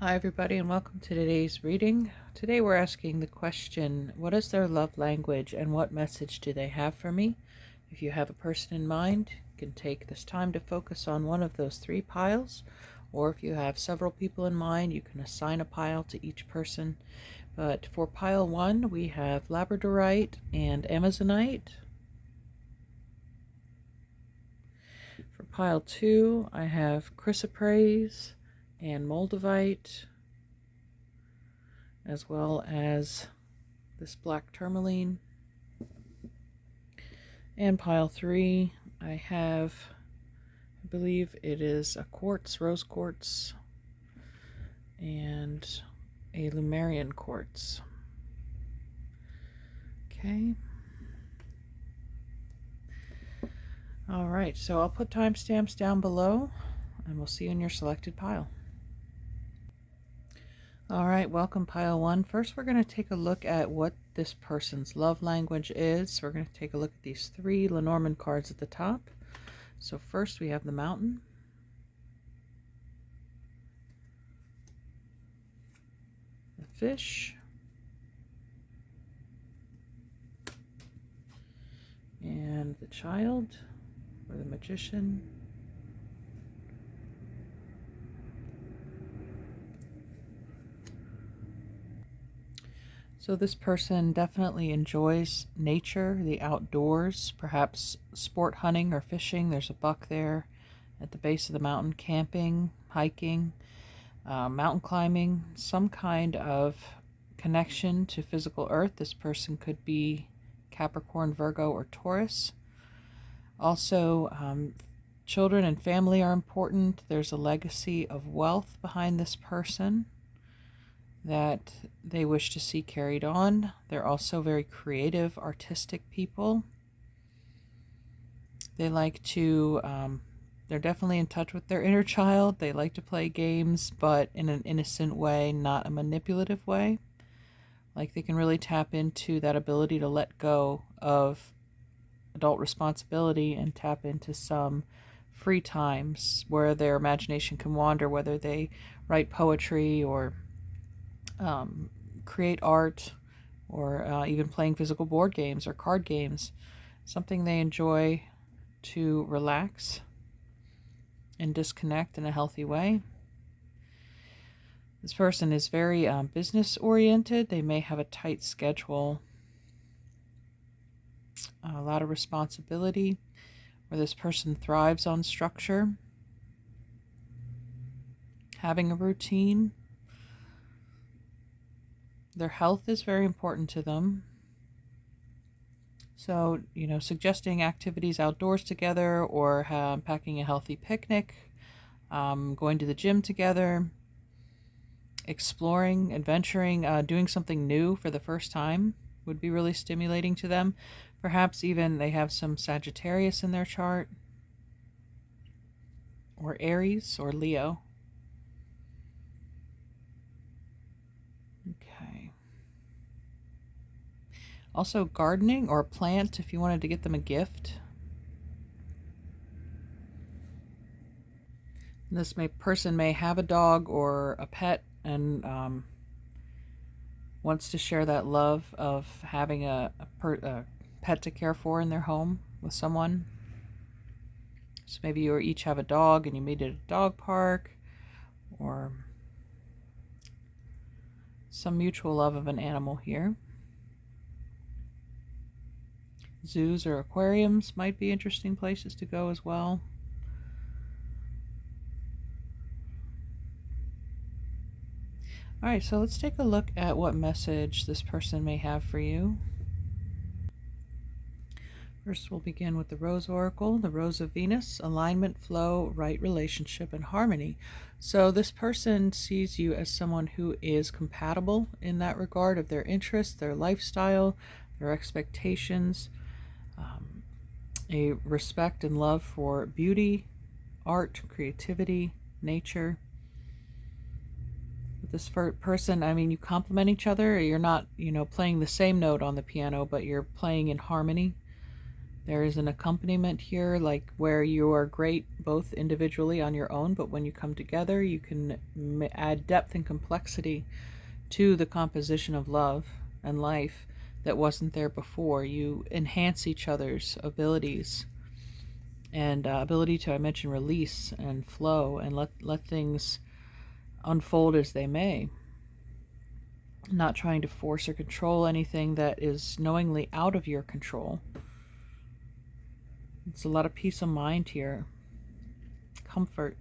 Hi, everybody, and welcome to today's reading. Today, we're asking the question, what is their love language and what message do they have for me? If you have a person in mind, you can take this time to focus on one of those three piles, or if you have several people in mind, you can assign a pile to each person. But for pile one, we have Labradorite and Amazonite. For pile two, I have Chrysoprase and Moldavite, as well as this black tourmaline. And pile three, I have, I believe it is a quartz, rose quartz, and a Lemurian quartz. Okay. All right, so I'll put timestamps down below, and we'll see you in your selected pile. All right, welcome pile one. First, we're going to take a look at what this person's love language is. So we're going to take a look at these three Lenormand cards at the top. So first we have the Mountain, the Fish, and the Child, or the Magician, so this person definitely enjoys nature, the outdoors, perhaps sport hunting or fishing. There's a buck there at the base of the mountain, camping, hiking, mountain climbing, some kind of connection to physical earth. This person could be Capricorn, Virgo, or Taurus. Also, children and family are important. There's a legacy of wealth behind this person that they wish to see carried on. They're also very creative, artistic people. They like to, they're definitely in touch with their inner child. They like to play games, but in an innocent way, not a manipulative way. Like they can really tap into that ability to let go of adult responsibility and tap into some free times where their imagination can wander, whether they write poetry or create art, or even playing physical board games or card games, something they enjoy to relax and disconnect in a healthy way. This person is very business oriented. They may have a tight schedule, a lot of responsibility, where this person thrives on structure, having a routine. Their health is very important to them. So, suggesting activities outdoors together, or packing a healthy picnic, going to the gym together, exploring, adventuring, doing something new for the first time would be really stimulating to them. Perhaps even they have some Sagittarius in their chart, or Aries, or Leo. Okay. Also gardening or a plant if you wanted to get them a gift. This person may have a dog or a pet and wants to share that love of having a pet to care for in their home with someone. So maybe you each have a dog and you meet at a dog park, or some mutual love of an animal here. Zoos or aquariums might be interesting places to go as well. All right, so let's take a look at what message this person may have for you. First, we'll begin with the Rose Oracle, the Rose of Venus, alignment, flow, right relationship, and harmony. So this person sees you as someone who is compatible in that regard of their interests, their lifestyle, their expectations, a respect and love for beauty, art, creativity, nature. With this person, you complement each other. You're not, playing the same note on the piano, but you're playing in harmony. There is an accompaniment here, like where you are great both individually on your own, but when you come together, you can add depth and complexity to the composition of love and life that wasn't there before. You enhance each other's abilities and ability to, I mentioned, release and flow and let things unfold as they may. Not trying to force or control anything that is knowingly out of your control. It's a lot of peace of mind here. Comfort.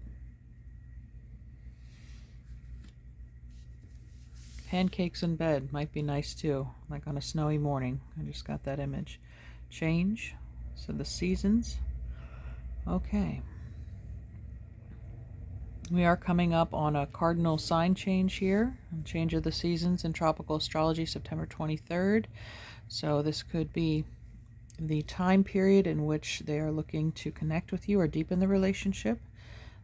Pancakes in bed might be nice too, like on a snowy morning. I just got that image. Change. So the seasons. Okay. We are coming up on a cardinal sign change here. Change of the seasons in tropical astrology, September 23rd. So this could be the time period in which they are looking to connect with you or deepen the relationship.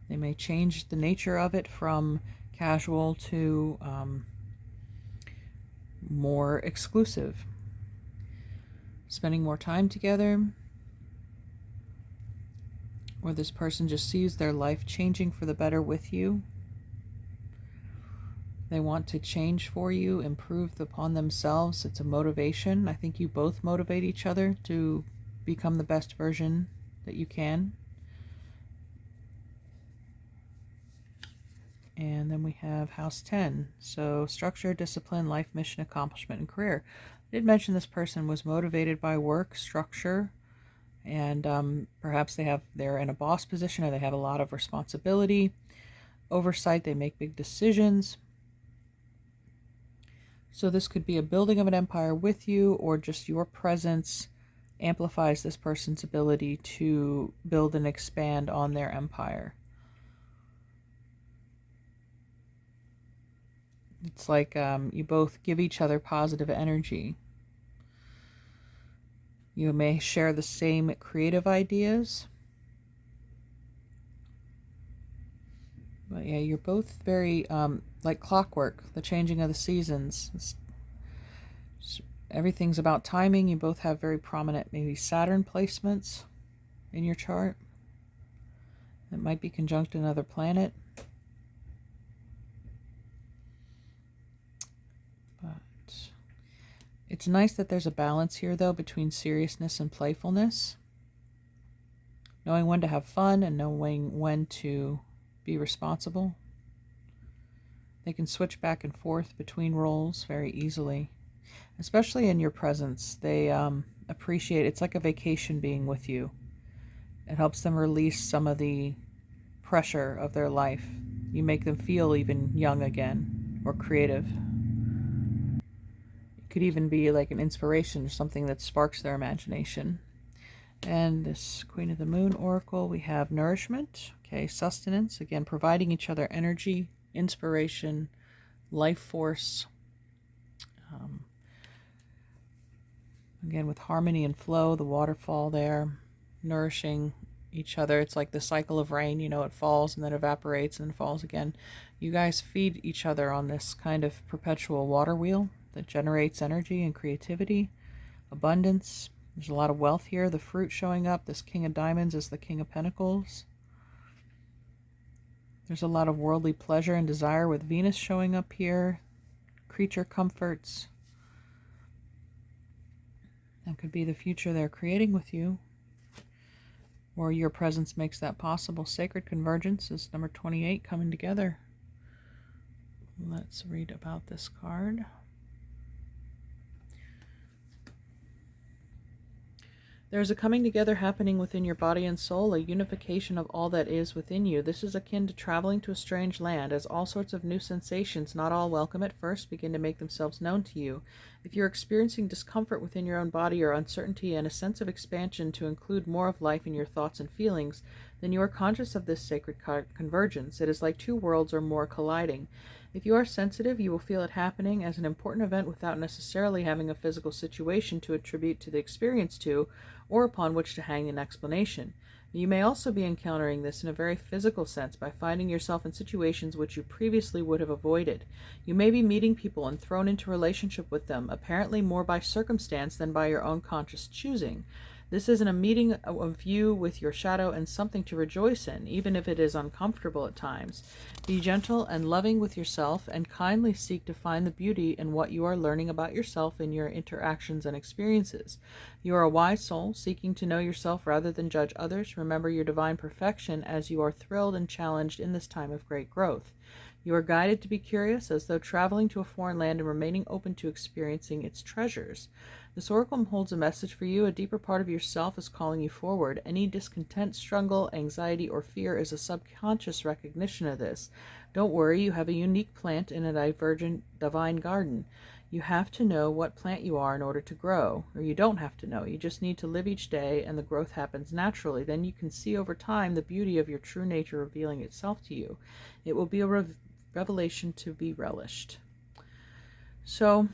They may change the nature of it from casual to more exclusive. Spending more time together, or this person just sees their life changing for the better with you. They want to change for you, improve upon themselves. It's a motivation. I think you both motivate each other to become the best version that you can. And then we have house 10. So structure, discipline, life, mission, accomplishment, and career. I did mention this person was motivated by work, structure, and perhaps they're in a boss position, or they have a lot of responsibility, oversight. They make big decisions. So this could be a building of an empire with you, or just your presence amplifies this person's ability to build and expand on their empire. It's like you both give each other positive energy. You may share the same creative ideas. But yeah, you're both very like clockwork, the changing of the seasons. Everything's about timing. You both have very prominent maybe Saturn placements in your chart. It might be conjunct another planet. But it's nice that there's a balance here, though, between seriousness and playfulness. Knowing when to have fun and knowing when to be responsible. They can switch back and forth between roles very easily, especially in your presence. They appreciate it's like a vacation being with you. It helps them release some of the pressure of their life. You make them feel even young again or creative. It could even be like an inspiration or something that sparks their imagination. And this Queen of the Moon Oracle, we have nourishment, okay, sustenance, again, providing each other energy, inspiration, life force. Again, with harmony and flow, the waterfall there, nourishing each other. It's like the cycle of rain, it falls and then evaporates and then falls again. You guys feed each other on this kind of perpetual water wheel that generates energy and creativity, abundance. There's a lot of wealth here. The fruit showing up. This King of Diamonds is the King of Pentacles. There's a lot of worldly pleasure and desire with Venus showing up here. Creature comforts. That could be the future they're creating with you, or your presence makes that possible. Sacred Convergence is number 28, coming together. Let's read about this card. There's a coming together happening within your body and soul, a unification of all that is within you. This is akin to traveling to a strange land, as all sorts of new sensations, not all welcome at first, begin to make themselves known to you. If you're experiencing discomfort within your own body or uncertainty and a sense of expansion to include more of life in your thoughts and feelings, then you are conscious of this sacred convergence. It is like two worlds or more colliding. If you are sensitive, you will feel it happening as an important event without necessarily having a physical situation to attribute to the experience to, or upon which to hang an explanation. You may also be encountering this in a very physical sense by finding yourself in situations which you previously would have avoided. You may be meeting people and thrown into relationship with them, apparently more by circumstance than by your own conscious choosing. This isn't a meeting of you with your shadow and something to rejoice in, even if it is uncomfortable at times. Be gentle and loving with yourself and kindly seek to find the beauty in what you are learning about yourself in your interactions and experiences. You are a wise soul seeking to know yourself rather than judge others. Remember your divine perfection as you are thrilled and challenged in this time of great growth. You are guided to be curious, as though traveling to a foreign land and remaining open to experiencing its treasures. This oracle holds a message for you. A deeper part of yourself is calling you forward. Any discontent, struggle, anxiety, or fear is a subconscious recognition of this. Don't worry, you have a unique plant in a divergent divine garden. You have to know what plant you are in order to grow, or you don't have to know. You just need to live each day, and the growth happens naturally. Then you can see over time the beauty of your true nature revealing itself to you. It will be a revelation to be relished. So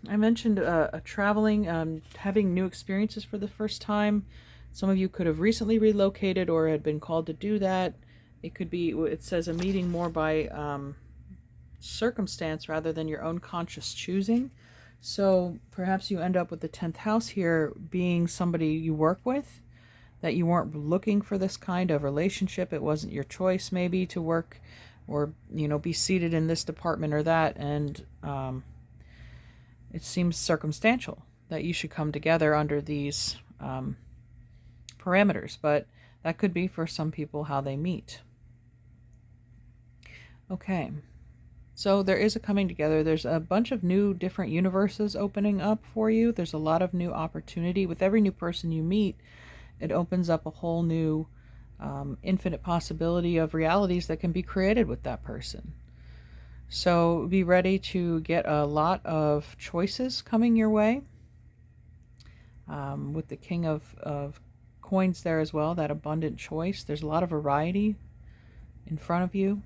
I mentioned traveling, having new experiences for the first time. Some of you could have recently relocated or had been called to do that. It could be, it says, a meeting more by circumstance rather than your own conscious choosing. So perhaps you end up with the 10th house here being somebody you work with, that you weren't looking for this kind of relationship. It wasn't your choice maybe to work or, be seated in this department or that. And it seems circumstantial that you should come together under these parameters, but that could be for some people how they meet. Okay, so there is a coming together. There's a bunch of new different universes opening up for you. There's a lot of new opportunity. With every new person you meet, it opens up a whole new infinite possibility of realities that can be created with that person. So be ready to get a lot of choices coming your way. With the King of Coins there as well, that abundant choice. There's a lot of variety in front of you.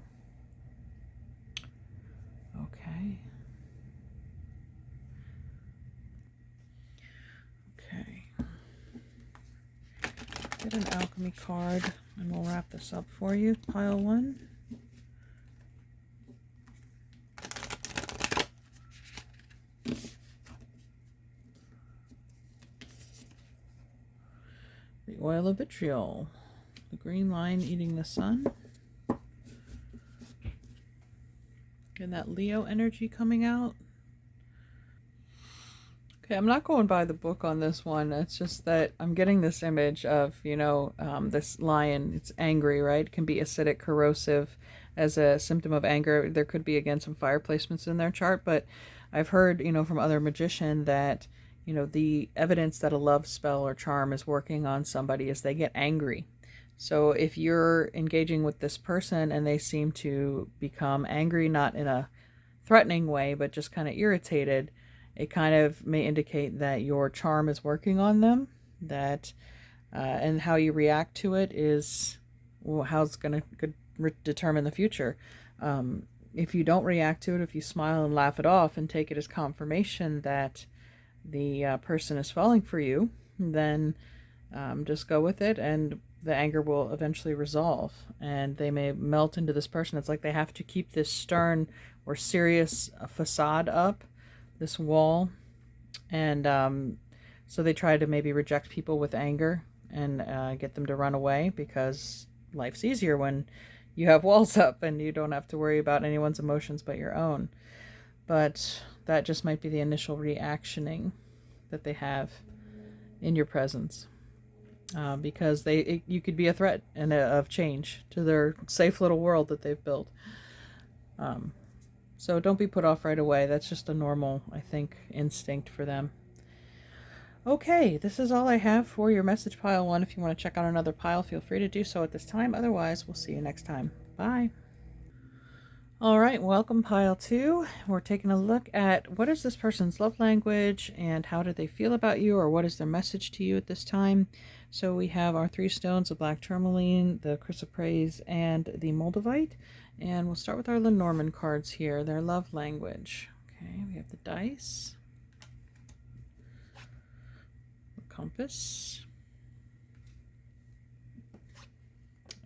Okay. Okay. Get an alchemy card and we'll wrap this up for you. Pile 1. The oil of vitriol. The green lion eating the sun. And that Leo energy coming out. Okay, I'm not going by the book on this one. It's just that I'm getting this image of, this lion. It's angry, right? It can be acidic, corrosive as a symptom of anger. There could be, again, some fire placements in their chart, but I've heard, from other magician that, the evidence that a love spell or charm is working on somebody is they get angry. So if you're engaging with this person and they seem to become angry, not in a threatening way, but just kind of irritated, it kind of may indicate that your charm is working on them, that and how you react to it is how it's going to determine the future. If you don't react to it, if you smile and laugh it off and take it as confirmation that the person is falling for you, then just go with it, and the anger will eventually resolve, and they may melt into this person. It's like they have to keep this stern or serious facade up, this wall, and so they try to maybe reject people with anger and get them to run away, because life's easier when you have walls up and you don't have to worry about anyone's emotions but your own. But that just might be the initial reactioning that they have in your presence, because you could be a threat and of change to their safe little world that they've built. So don't be put off right away. That's just a normal, I think, instinct for them. Okay, this is all I have for your message pile 1. If you want to check out another pile, feel free to do so at this time. Otherwise, we'll see you next time. Bye. All right, welcome pile 2. We're taking a look at what is this person's love language and how do they feel about you, or what is their message to you at this time. So we have our 3 stones, the black tourmaline, the chrysoprase, and the moldavite. And we'll start with our Lenormand cards here, their love language. Okay, we have the dice, the compass,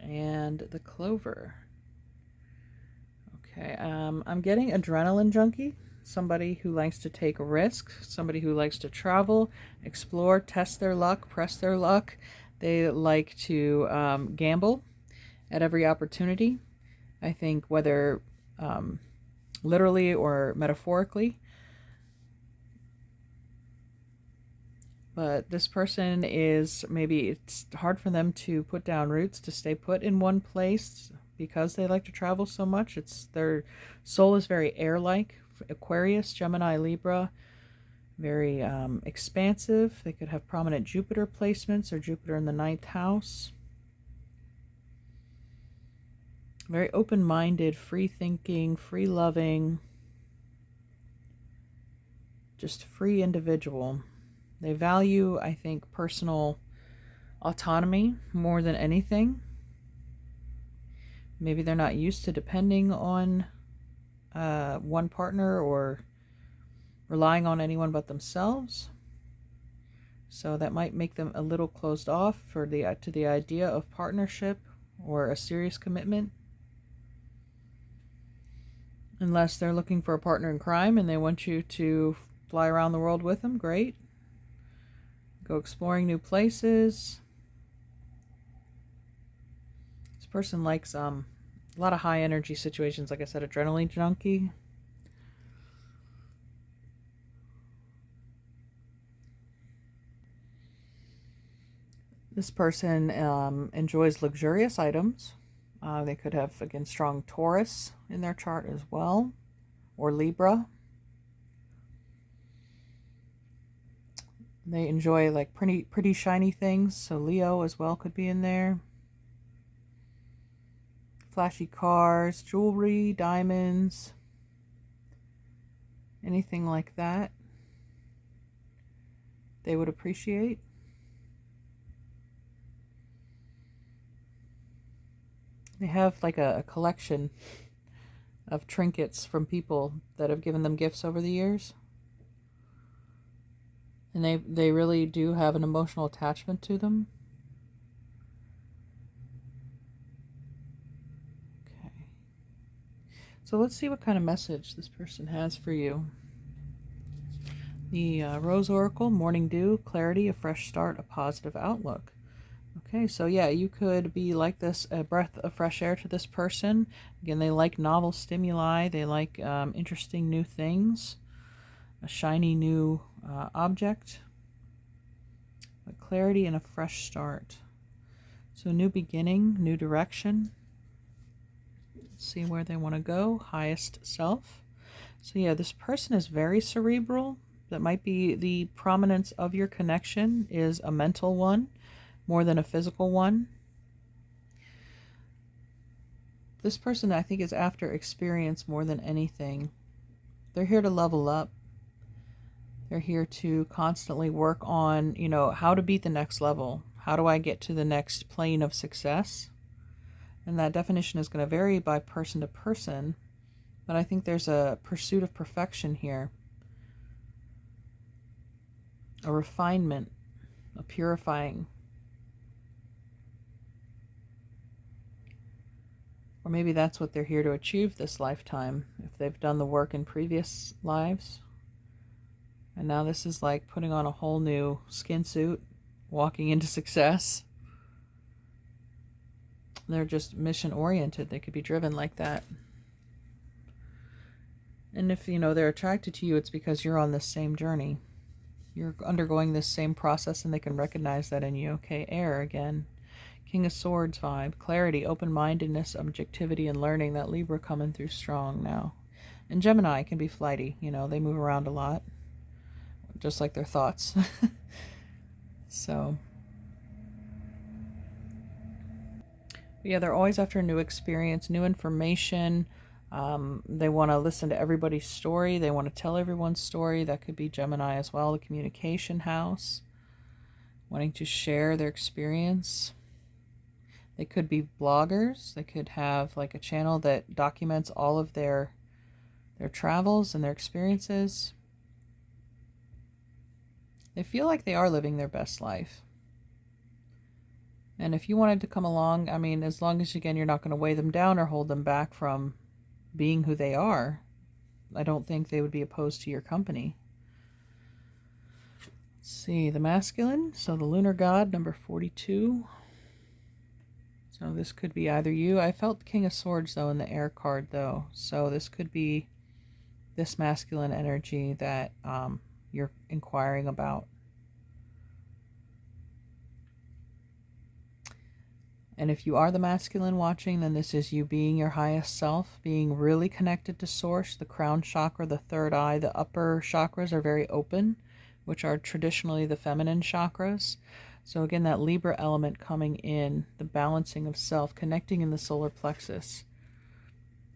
and the clover. Okay, I'm getting adrenaline junkie. somebody who likes to take risks, somebody who likes to travel, explore, test their luck, press their luck. They like to gamble at every opportunity. I think whether literally or metaphorically. But this person is, maybe it's hard for them to put down roots, to stay put in one place because they like to travel so much. It's their soul is very air-like. Aquarius, Gemini, Libra, very expansive. They could have prominent Jupiter placements or Jupiter in the 9th house. Very open-minded, free-thinking, free-loving, just free individual. They value, I think, personal autonomy more than anything. Maybe they're not used to depending on one partner or relying on anyone but themselves. So that might make them a little closed off to the idea of partnership or a serious commitment. Unless they're looking for a partner in crime and they want you to fly around the world with them, great. Go exploring new places. This person likes a lot of high energy situations. Like I said, adrenaline junkie. This person enjoys luxurious items. They could have, again, strong Taurus in their chart as well, or Libra. They enjoy like pretty shiny things, so Leo as well could be in there. Flashy cars, jewelry, diamonds, anything like that they would appreciate. They have like a collection of trinkets from people that have given them gifts over the years. And they really do have an emotional attachment to them. Okay. So let's see what kind of message this person has for you. The Rose Oracle, Morning Dew, Clarity, a fresh start, a positive outlook. Okay, so yeah, you could be like this, a breath of fresh air to this person. Again, they like novel stimuli. They like interesting new things, a shiny new object, a clarity and a fresh start. So new beginning, new direction. Let's see where they want to go. Highest self. So yeah, this person is very cerebral. That might be the prominence of your connection is a mental one more than a physical one. This person, I think, is after experience more than anything. They're here to level up. They're here to constantly work on, how to beat the next level. How do I get to the next plane of success? And that definition is going to vary by person to person. But I think there's a pursuit of perfection here. A refinement, a purifying. Or maybe that's what they're here to achieve this lifetime, if they've done the work in previous lives. And now this is like putting on a whole new skin suit, walking into success. They're just mission oriented. They could be driven like that. And if, they're attracted to you, it's because you're on this same journey. You're undergoing this same process and they can recognize that in you. Okay, air again. King of Swords vibe. Clarity, open-mindedness, objectivity, and learning. That Libra coming through strong now. And Gemini can be flighty. They move around a lot. Just like their thoughts. So. Yeah, they're always after new experience, new information. They want to listen to everybody's story. They want to tell everyone's story. That could be Gemini as well, the communication house. Wanting to share their experience. They could be bloggers. They could have like a channel that documents all of their travels and their experiences. They feel like they are living their best life. And if you wanted to come along, as long as, again, you're not going to weigh them down or hold them back from being who they are, I don't think they would be opposed to your company. Let's see, the masculine. So the lunar god, number 42. So this could be either you. I felt King of Swords, though, in the air card, though. So this could be this masculine energy that you're inquiring about. And if you are the masculine watching, then this is you being your highest self, being really connected to source, the crown chakra, the third eye. The upper chakras are very open, which are traditionally the feminine chakras. So again, that Libra element coming in, the balancing of self, connecting in the solar plexus.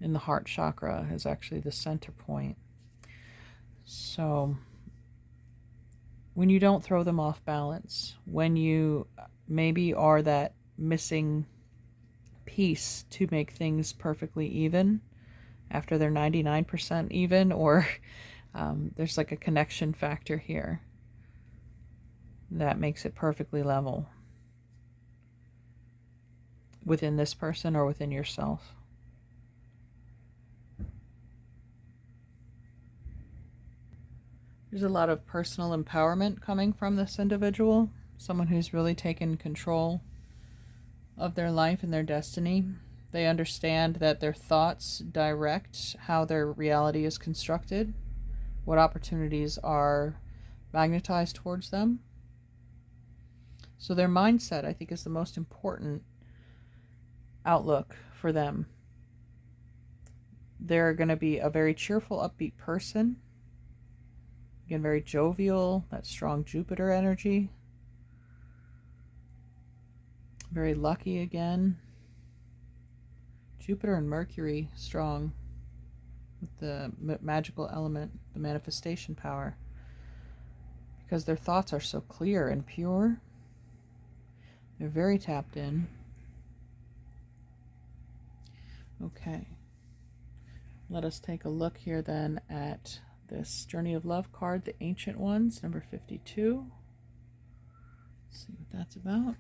In the heart chakra is actually the center point. So when you don't throw them off balance, when you maybe are that missing piece to make things perfectly even after they're 99% even, or there's like a connection factor here that makes it perfectly level within this person or within yourself. There's a lot of personal empowerment coming from this individual, someone who's really taken control of their life and their destiny. They understand that their thoughts direct how their reality is constructed, what opportunities are magnetized towards them. So their mindset, I think, is the most important outlook for them. They're going to be a very cheerful, upbeat person. Again, very jovial, that strong Jupiter energy. Very lucky again. Jupiter and Mercury strong with the magical element, the manifestation power. Because their thoughts are so clear and pure. They're very tapped in. Okay. Let us take a look here then at this Journey of Love card, the Ancient Ones, number 52. Let's see what that's about.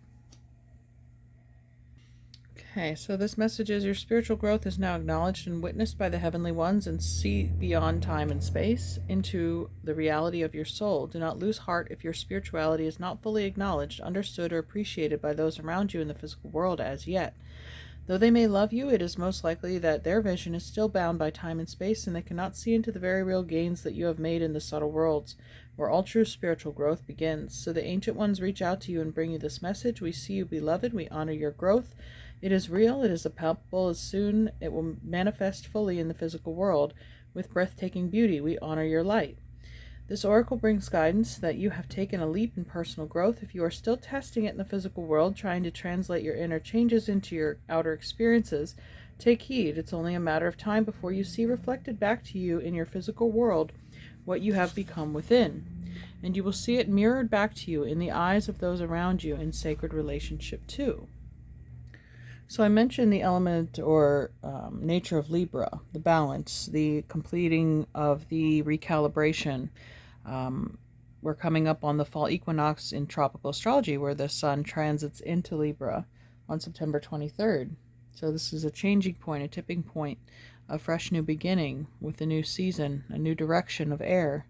Okay, so this message is your spiritual growth is now acknowledged and witnessed by the heavenly ones, and see beyond time and space into the reality of your soul. Do not lose heart if your spirituality is not fully acknowledged, understood, or appreciated by those around you in the physical world as yet. Though they may love you, it is most likely that their vision is still bound by time and space, and they cannot see into the very real gains that you have made in the subtle worlds, where all true spiritual growth begins. So the Ancient Ones reach out to you and bring you this message. We see you, beloved. We honor your growth. It is real. It is palpable. As soon it will manifest fully in the physical world with breathtaking beauty. We honor your light. This oracle brings guidance that you have taken a leap in personal growth. If you are still testing it in the physical world, trying to translate your inner changes into your outer experiences, take heed. It's only a matter of time before you see reflected back to you in your physical world what you have become within. And you will see it mirrored back to you in the eyes of those around you in sacred relationship too. So I mentioned the element or nature of Libra, the balance, the completing of the recalibration. We're coming up on the fall equinox in tropical astrology, where the sun transits into Libra on September 23rd. So this is a changing point, a tipping point, a fresh new beginning with a new season, a new direction of air.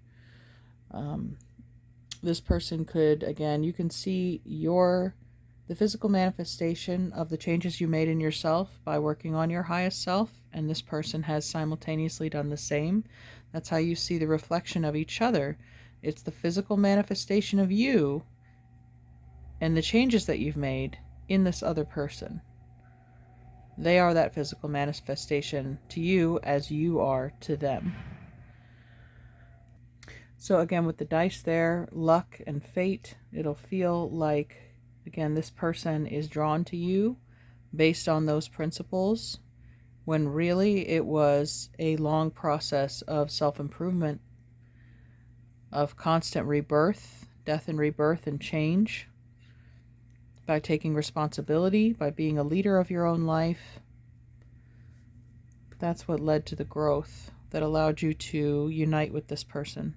This person could, again, you can see the physical manifestation of the changes you made in yourself by working on your highest self, and this person has simultaneously done the same. That's how you see the reflection of each other. It's the physical manifestation of you and the changes that you've made in this other person. They are that physical manifestation to you as you are to them. So again, with the dice there, luck and fate, it'll feel like, again, this person is drawn to you based on those principles, when really it was a long process of self-improvement, of constant rebirth, death and rebirth and change, by taking responsibility, by being a leader of your own life. That's what led to the growth that allowed you to unite with this person.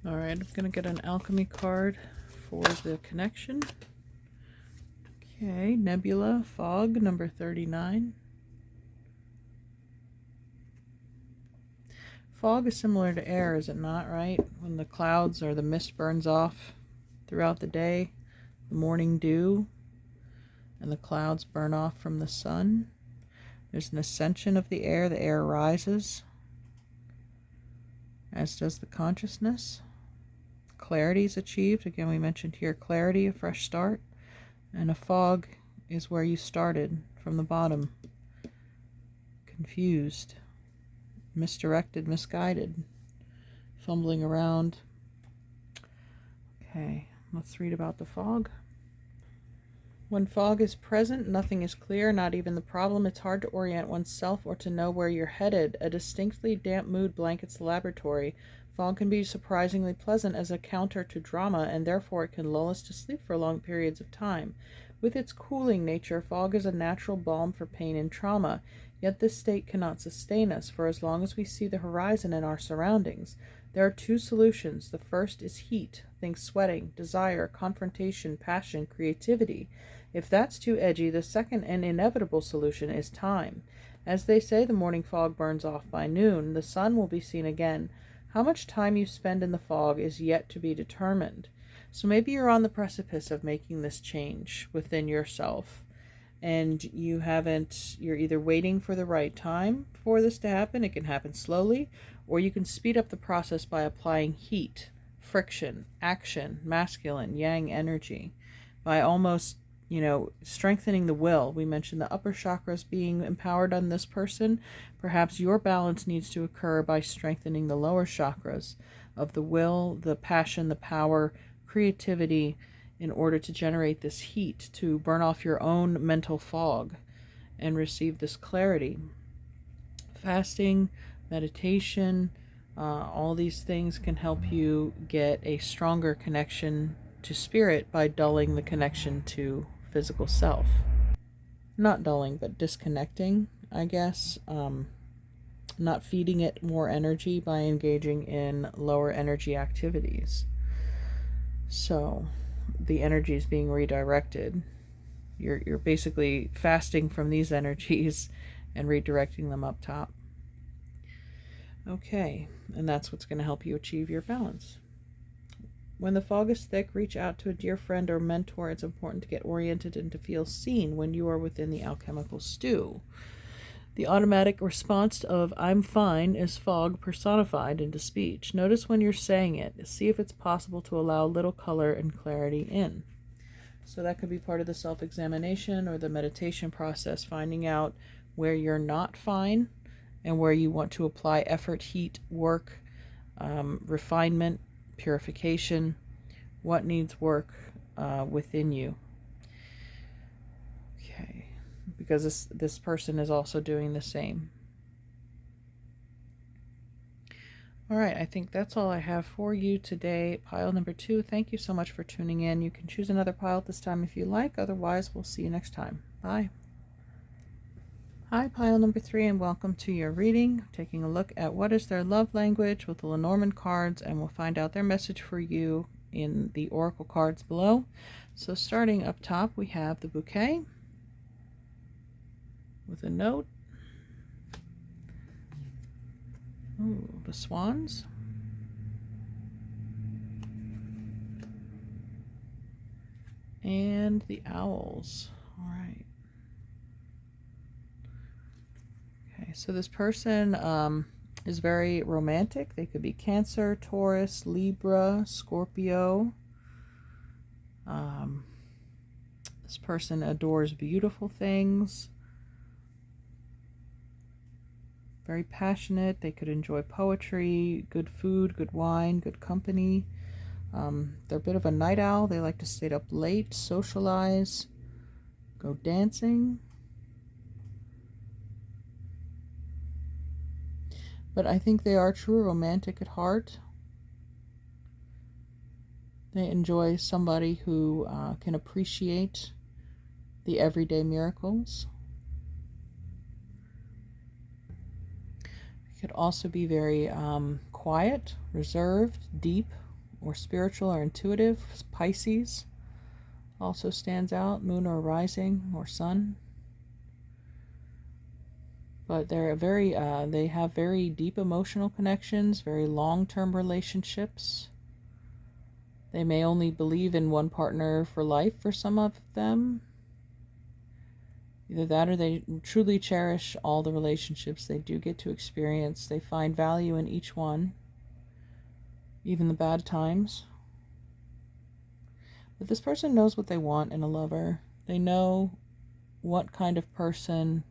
All right, I'm going to get an alchemy card for the connection. Okay, nebula, fog, number 39. Fog is similar to air, is it not, right? When the clouds or the mist burns off throughout the day, the morning dew, and the clouds burn off from the sun. There's an ascension of the air rises, as does the consciousness. Clarity is achieved. Again, we mentioned here clarity, a fresh start, and a fog is where you started, from the bottom, confused, misdirected, misguided, fumbling around. Okay, let's read about the fog. When fog is present, nothing is clear, not even the problem. It's hard to orient oneself or to know where you're headed. A distinctly damp mood blankets the laboratory. Fog can be surprisingly pleasant as a counter to drama, and therefore it can lull us to sleep for long periods of time. With its cooling nature, fog is a natural balm for pain and trauma. Yet this state cannot sustain us for as long as we see the horizon and our surroundings. There are two solutions. The first is heat. Think sweating, desire, confrontation, passion, creativity. If that's too edgy, the second and inevitable solution is time. As they say, the morning fog burns off by noon. The sun will be seen again. How much time you spend in the fog is yet to be determined. So maybe you're on the precipice of making this change within yourself, and you're either waiting for the right time for this to happen. It can happen slowly, or you can speed up the process by applying heat, friction, action, masculine, yang energy, by almost strengthening the will. We mentioned the upper chakras being empowered on this person. Perhaps your balance needs to occur by strengthening the lower chakras of the will, the passion, the power, creativity, in order to generate this heat, to burn off your own mental fog and receive this clarity. Fasting, meditation, all these things can help you get a stronger connection to spirit by dulling the connection to physical self. Not dulling, but disconnecting, I guess. Not feeding it more energy by engaging in lower energy activities. So the energy is being redirected. You're basically fasting from these energies and redirecting them up top. Okay, and that's what's going to help you achieve your balance. When the fog is thick, reach out to a dear friend or mentor. It's important to get oriented and to feel seen when you are within the alchemical stew. The automatic response of "I'm fine" is fog personified into speech. Notice when you're saying it. See if it's possible to allow little color and clarity in. So that could be part of the self-examination or the meditation process, finding out where you're not fine and where you want to apply effort, heat, work, refinement, purification, what needs work within you. Okay, because this person is also doing the same. All right, I think that's all I have for you today. Pile number 2, thank you so much for tuning in. You can choose another pile at this time if you like. Otherwise, we'll see you next time. Bye. Hi, pile number 3, and welcome to your reading. Taking a look at what is their love language with the Lenormand cards, and we'll find out their message for you in the oracle cards below. So starting up top, we have the bouquet with a note. Ooh, the swans. And the owls. All right. Okay, so this person is very romantic. They could be Cancer, Taurus, Libra, Scorpio. This person adores beautiful things. Very passionate. They could enjoy poetry, good food, good wine, good company. They're a bit of a night owl. They like to stay up late, socialize, go dancing. But I think they are true romantic at heart. They enjoy somebody who can appreciate the everyday miracles. Could also be very quiet, reserved, deep, or spiritual or intuitive. Pisces. also stands out, moon or rising or sun. But they're they have very deep emotional connections, very long-term relationships. They may only believe in one partner for life for some of them. Either that or they truly cherish all the relationships they do get to experience. They find value in each one, even the bad times. But this person knows what they want in a lover. They know what kind of person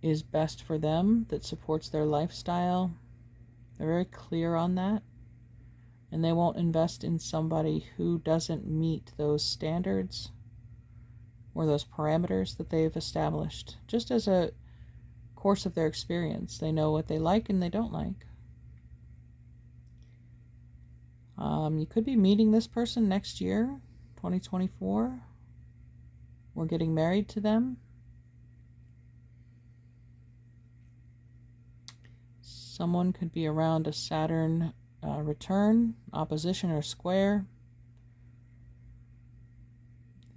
is best for them, that supports their lifestyle. They're very clear on that. And they won't invest in somebody who doesn't meet those standards or those parameters that they've established. Just as a course of their experience, they know what they like and they don't like. You could be meeting this person next year, 2024, or getting married to them. Someone could be around a Saturn return, opposition, or square.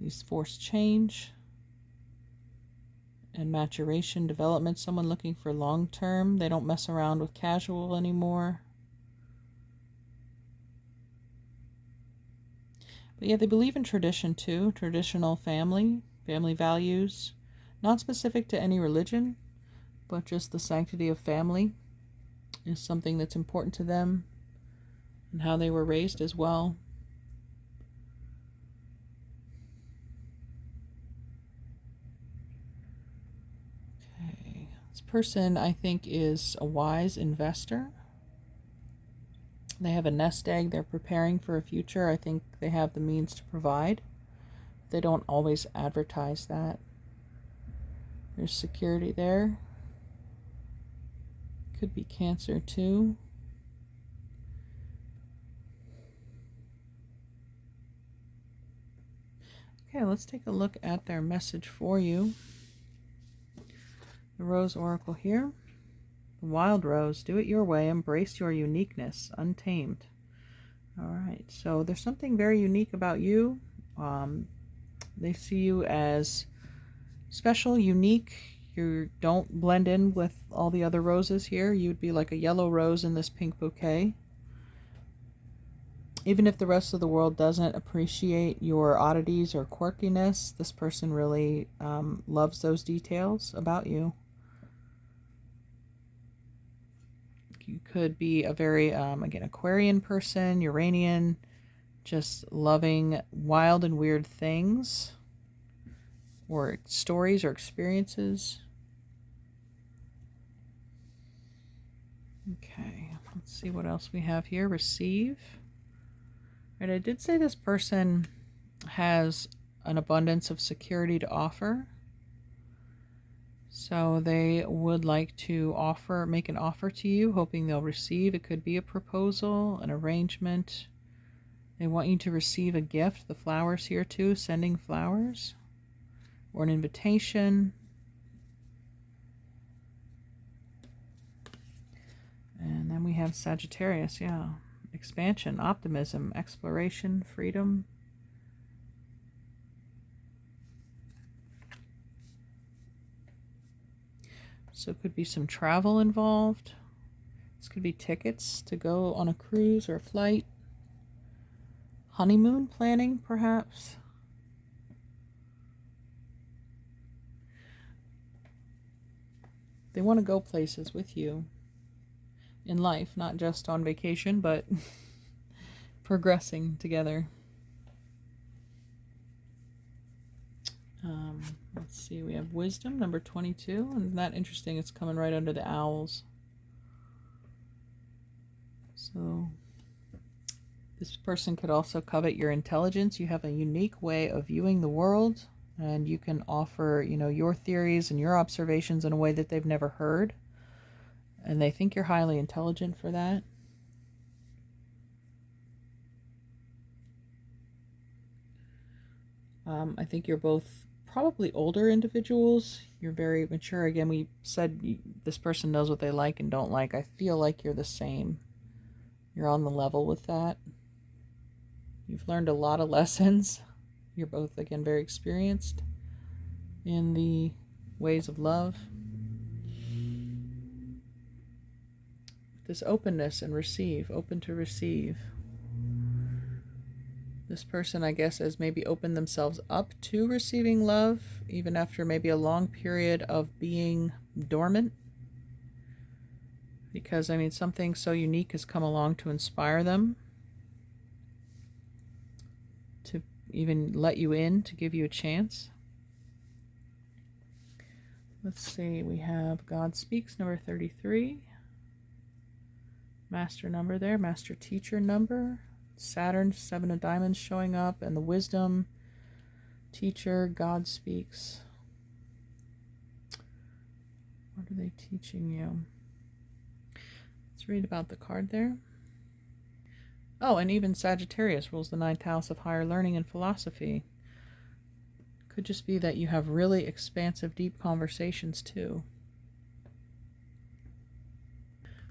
These force change and maturation, development. Someone looking for long term. They don't mess around with casual anymore. But yeah, they believe in tradition too, traditional family values, not specific to any religion, but just the sanctity of family is something that's important to them and how they were raised as well. Okay, this person I think is a wise investor. They have a nest egg. They're preparing for a future. I think they have the means to provide. They don't always advertise that. There's security there. Could be Cancer too. Okay, let's take a look at their message for you. The Rose Oracle here. The Wild Rose, do it your way, embrace your uniqueness, untamed. All right, so there's something very unique about you. They see you as special, unique. You don't blend in with all the other roses here. You'd be like a yellow rose in this pink bouquet. Even if the rest of the world doesn't appreciate your oddities or quirkiness, this person really loves those details about you. You could be a very, again, Aquarian person, Uranian, just loving wild and weird things or stories or experiences. Okay, let's see what else we have here. Receive. Right, I did say this person has an abundance of security to offer. So they would like to make an offer to you, hoping they'll receive. It could be a proposal, an arrangement. They want you to receive a gift. The flowers here too, sending flowers, or an invitation. And then we have Sagittarius, yeah. Expansion, optimism, exploration, freedom. So it could be some travel involved. This could be tickets to go on a cruise or a flight. Honeymoon planning, perhaps. They want to go places with you in life, not just on vacation, but progressing together. Let's see, we have Wisdom, number 22. Isn't that interesting? It's coming right under the owls. So this person could also covet your intelligence. You have a unique way of viewing the world, and you can offer, your theories and your observations in a way that they've never heard. And they think you're highly intelligent for that. I think you're both probably older individuals. You're very mature. Again, we said this person knows what they like and don't like. I feel like you're the same. You're on the level with that. You've learned a lot of lessons. You're both, again, very experienced in the ways of love. This openness and receive, open to receive. This person, I guess, has maybe opened themselves up to receiving love, even after maybe a long period of being dormant. Because, I mean, something so unique has come along to inspire them, to even let you in, to give you a chance. Let's see, we have God Speaks, number 33. Master number there, master teacher number. Saturn, 7 of diamonds showing up, and the wisdom, teacher, God Speaks. What are they teaching you? Let's read about the card there. Oh, and even Sagittarius rules the 9th house of higher learning and philosophy. Could just be that you have really expansive, deep conversations too.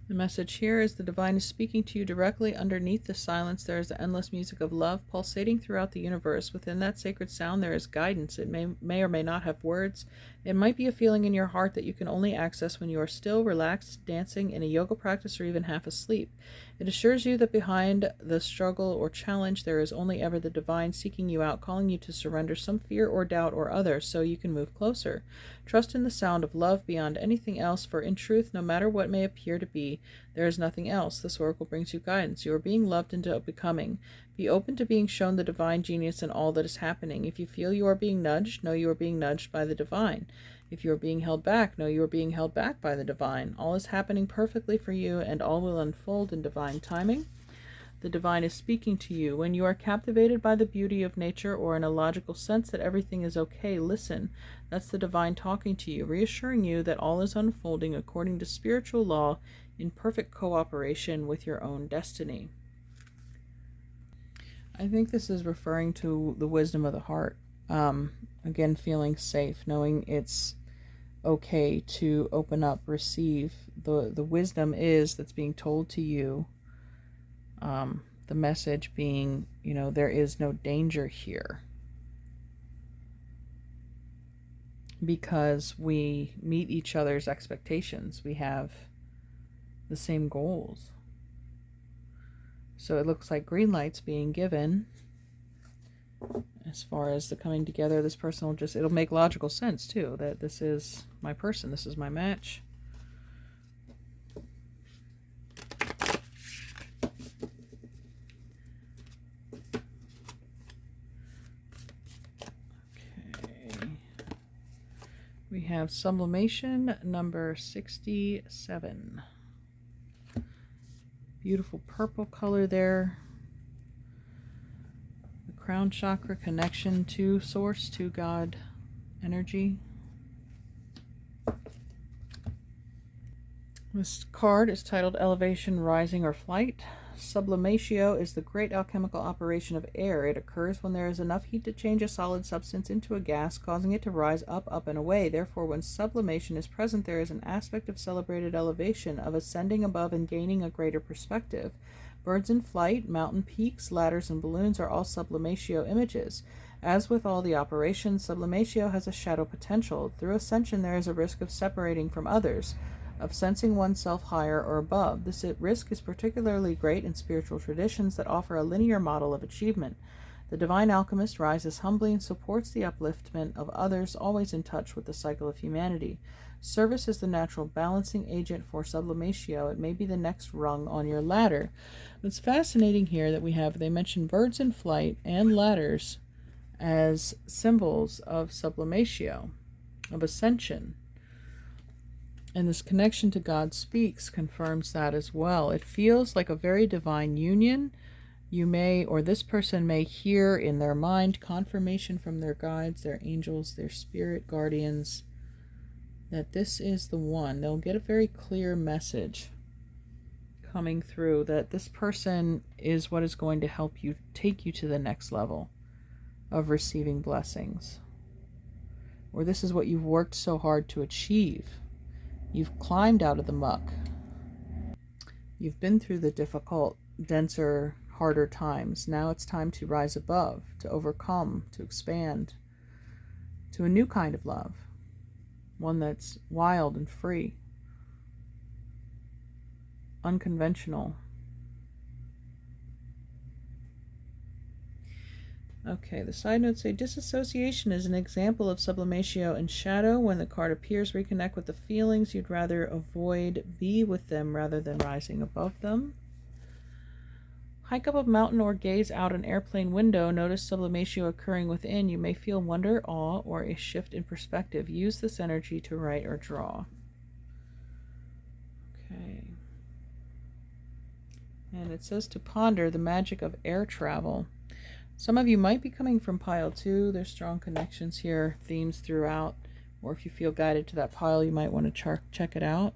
The message here is the divine is speaking to you directly. Underneath the silence, there is the endless music of love pulsating throughout the universe. Within that sacred sound, there is guidance. It may or may not have words. It might be a feeling in your heart that you can only access when you are still, relaxed, dancing in a yoga practice, or even half asleep. It assures you that behind the struggle or challenge, there is only ever the divine seeking you out, calling you to surrender some fear or doubt or other so you can move closer. Trust in the sound of love beyond anything else, for in truth, no matter what may appear to be, there is nothing else. This oracle brings you guidance. You are being loved into becoming. Be open to being shown the divine genius in all that is happening. If you feel you are being nudged, know you are being nudged by the divine. If you are being held back, know you are being held back by the divine. All is happening perfectly for you, and all will unfold in divine timing. The divine is speaking to you. When you are captivated by the beauty of nature, or in a logical sense that everything is okay, listen. That's the divine talking to you, reassuring you that all is unfolding according to spiritual law in perfect cooperation with your own destiny. I think this is referring to the wisdom of the heart. Again, feeling safe, knowing it's okay to open up, receive. The wisdom is that's being told to you. The message being, there is no danger here. Because we meet each other's expectations. We have the same goals. So it looks like green light's being given. As far as the coming together, this person will it'll make logical sense too, that this is my person, this is my match. Okay. We have sublimation number 67. Beautiful purple color there. The crown chakra, connection to source, to God energy. This card is titled Elevation, Rising, or Flight. Sublimatio is the great alchemical operation of air. It occurs when there is enough heat to change a solid substance into a gas, causing it to rise up, and away. Therefore, when sublimation is present, there is an aspect of celebrated elevation, of ascending above and gaining a greater perspective. Birds in flight, mountain peaks, ladders, and balloons are all sublimatio images. As with all the operations, sublimatio has a shadow potential. Through ascension, there is a risk of separating from others, of sensing oneself higher or above. This risk is particularly great in spiritual traditions that offer a linear model of achievement. The divine alchemist rises humbly and supports the upliftment of others, always in touch with the cycle of humanity. Service is the natural balancing agent for sublimatio. It may be the next rung on your ladder. It's fascinating here that they mention birds in flight and ladders as symbols of sublimatio, of ascension. And this connection to God Speaks confirms that as well. It feels like a very divine union. You may, or this person may hear in their mind confirmation from their guides, their angels, their spirit guardians, that this is the one. They'll get a very clear message coming through that this person is what is going to help you, take you to the next level of receiving blessings. Or this is what you've worked so hard to achieve. You've climbed out of the muck. You've been through the difficult, denser, harder times. Now it's time to rise above, to overcome, to expand to a new kind of love, one that's wild and free, unconventional. Okay, the side notes say disassociation is an example of sublimatio in shadow. When the card appears, reconnect with the feelings you'd rather avoid, be with them rather than rising above them. Hike up a mountain or gaze out an airplane window. Notice sublimatio occurring within. You may feel wonder, awe, or a shift in perspective. Use this energy to write or draw. Okay. And it says to ponder the magic of air travel. Some of you might be coming from pile 2. There's strong connections here, themes throughout. Or if you feel guided to that pile, you might want to check it out.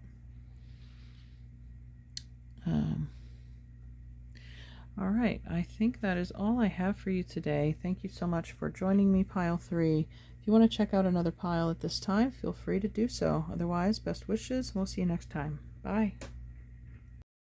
All right, I think that is all I have for you today. Thank you so much for joining me, pile 3. If you want to check out another pile at this time, feel free to do so. Otherwise, best wishes. We'll see you next time. Bye.